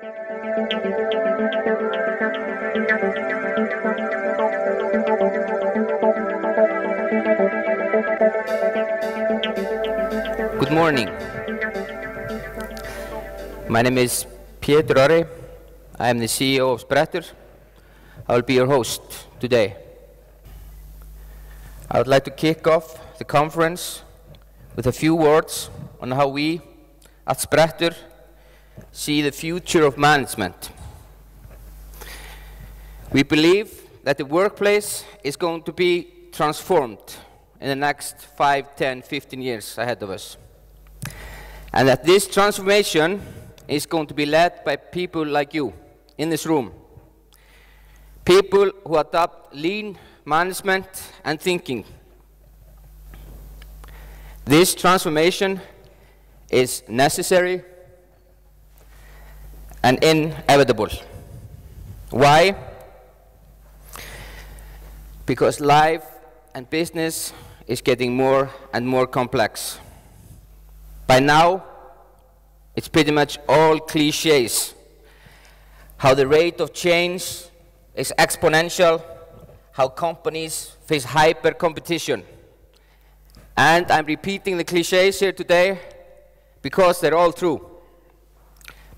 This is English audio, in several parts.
Good morning. My name is Pétur Orri. I am the CEO of Betri. I will be your host today. I would like to kick off the conference with a few words on how we at Betri see the future of management. We believe that the workplace is going to be transformed in the next 5, 10, 15 years ahead of us. And that this transformation is going to be led by people like you in this room. People who adopt lean management and thinking. This transformation is necessary and inevitable. Why? Because life and business is getting more and more complex. By now, it's pretty much all cliches. How the rate of change is exponential, how companies face hyper competition. And I'm repeating the cliches here today because they're all true.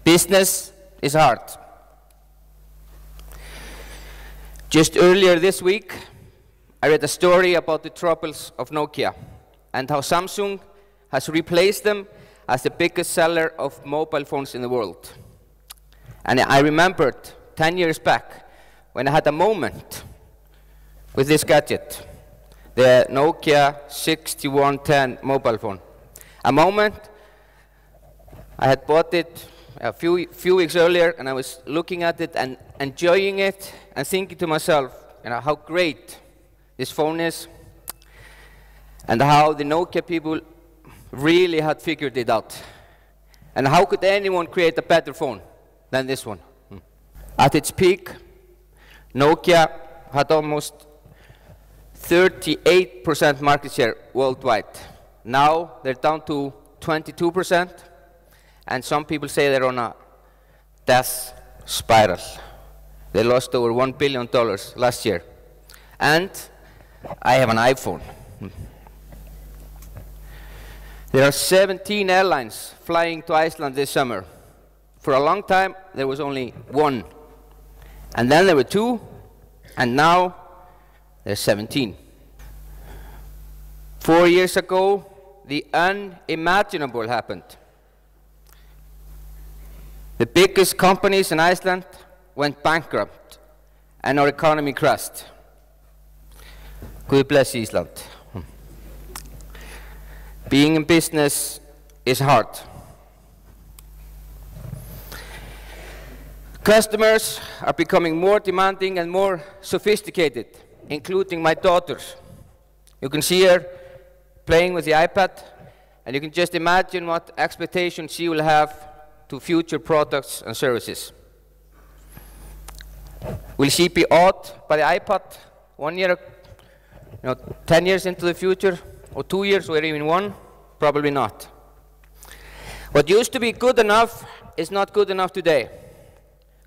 Business is hard. Just earlier this week, I read a story about the troubles of Nokia and how Samsung has replaced them as the biggest seller of mobile phones in the world. And I remembered 10 years back when I had a moment with this gadget, the Nokia 6110 mobile phone. A moment, I had bought it a few weeks earlier, and I was looking at it and enjoying it and thinking to myself, how great this phone is and how the Nokia people really had figured it out. And how could anyone create a better phone than this one? At its peak, Nokia had almost 38% market share worldwide. Now they're down to 22%, and some people say they're on a death spiral. They lost over $1 billion last year. And I have an iPhone. There are 17 airlines flying to Iceland this summer. For a long time, there was only one. And then there were 2, and now there's 17. 4 years ago, the unimaginable happened. The biggest companies in Iceland went bankrupt, and our economy crashed. God bless Ísland. Being in business is hard. Customers are becoming more demanding and more sophisticated, including my daughters. You can see her playing with the iPad, and you can just imagine what expectations she will have to future products and services. Will she be awed by the iPad 1 year, 10 years into the future, or 2 years, or even 1? Probably not. What used to be good enough is not good enough today.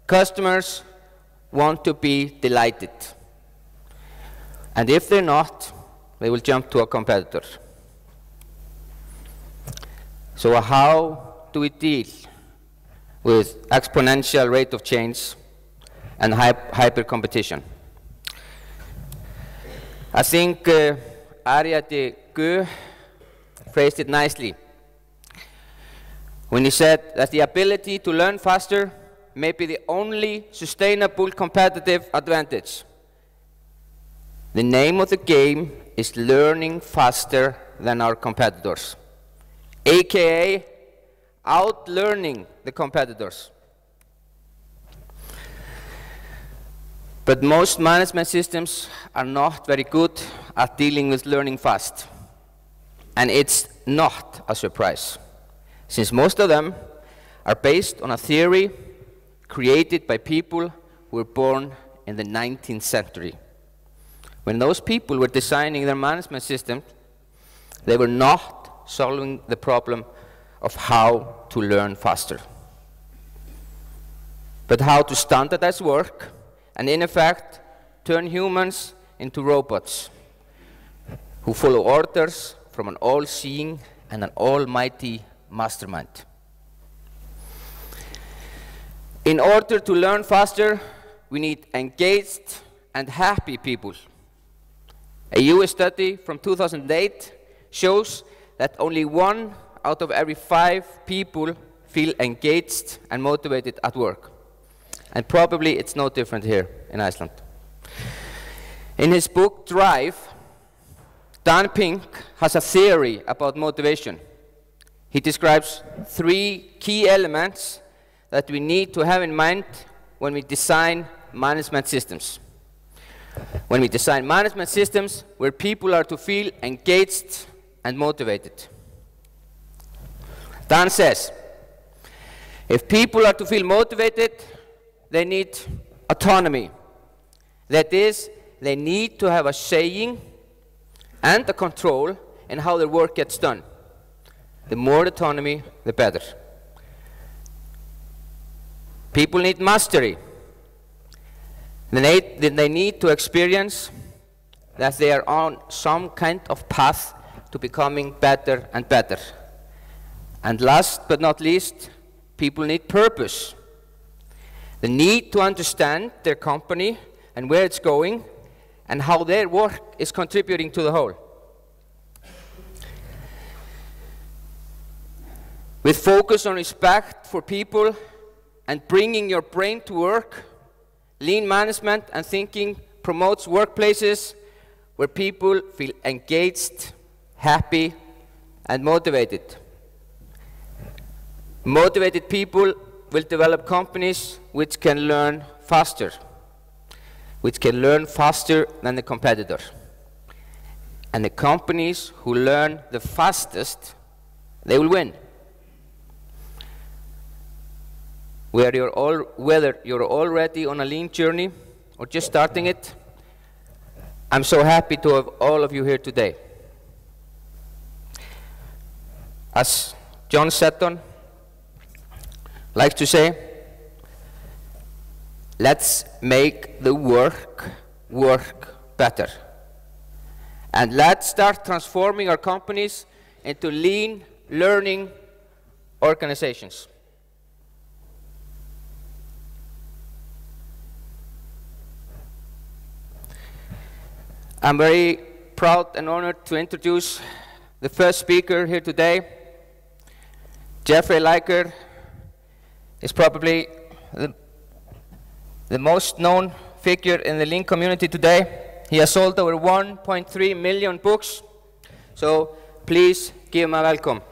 Customers want to be delighted. And if they're not, they will jump to a competitor. So how do we deal with exponential rate of change and hyper competition? I think Ariadne Gu phrased it nicely when he said that the ability to learn faster may be the only sustainable competitive advantage. The name of the game is learning faster than our competitors, aka out-learning the competitors. But most management systems are not very good at dealing with learning fast. And it's not a surprise, since most of them are based on a theory created by people who were born in the 19th century. When those people were designing their management system, they were not solving the problem of how to learn faster. but how to standardize work and, in effect, turn humans into robots who follow orders from an all-seeing and an almighty mastermind. In order to learn faster, we need engaged and happy people. A US study from 2008 shows that only 1 out of every 5 people feel engaged and motivated at work. And probably it's no different here in Iceland. In his book, Drive, Dan Pink has a theory about motivation. He describes 3 key elements that we need to have in mind when we design management systems. When we design management systems where people are to feel engaged and motivated. Dan says, if people are to feel motivated, they need autonomy. That is, they need to have a saying and a control in how their work gets done. The more autonomy, the better. People need mastery. They need to experience that they are on some kind of path to becoming better and better. And last but not least, people need purpose. They need to understand their company and where it's going and how their work is contributing to the whole. With focus on respect for people and bringing your brain to work, lean management and thinking promotes workplaces where people feel engaged, happy, and motivated. Motivated people will develop companies which can learn faster than the competitor. And the companies who learn the fastest, they will win. Whether you're already on a lean journey or just starting it, I'm so happy to have all of you here today. As John Seton likes to say, let's make the work better. And let's start transforming our companies into lean learning organizations. I'm very proud and honored to introduce the first speaker here today. Jeffrey Liker is probably the most known figure in the lean community today. He has sold over 1.3 million books, so please give him a welcome.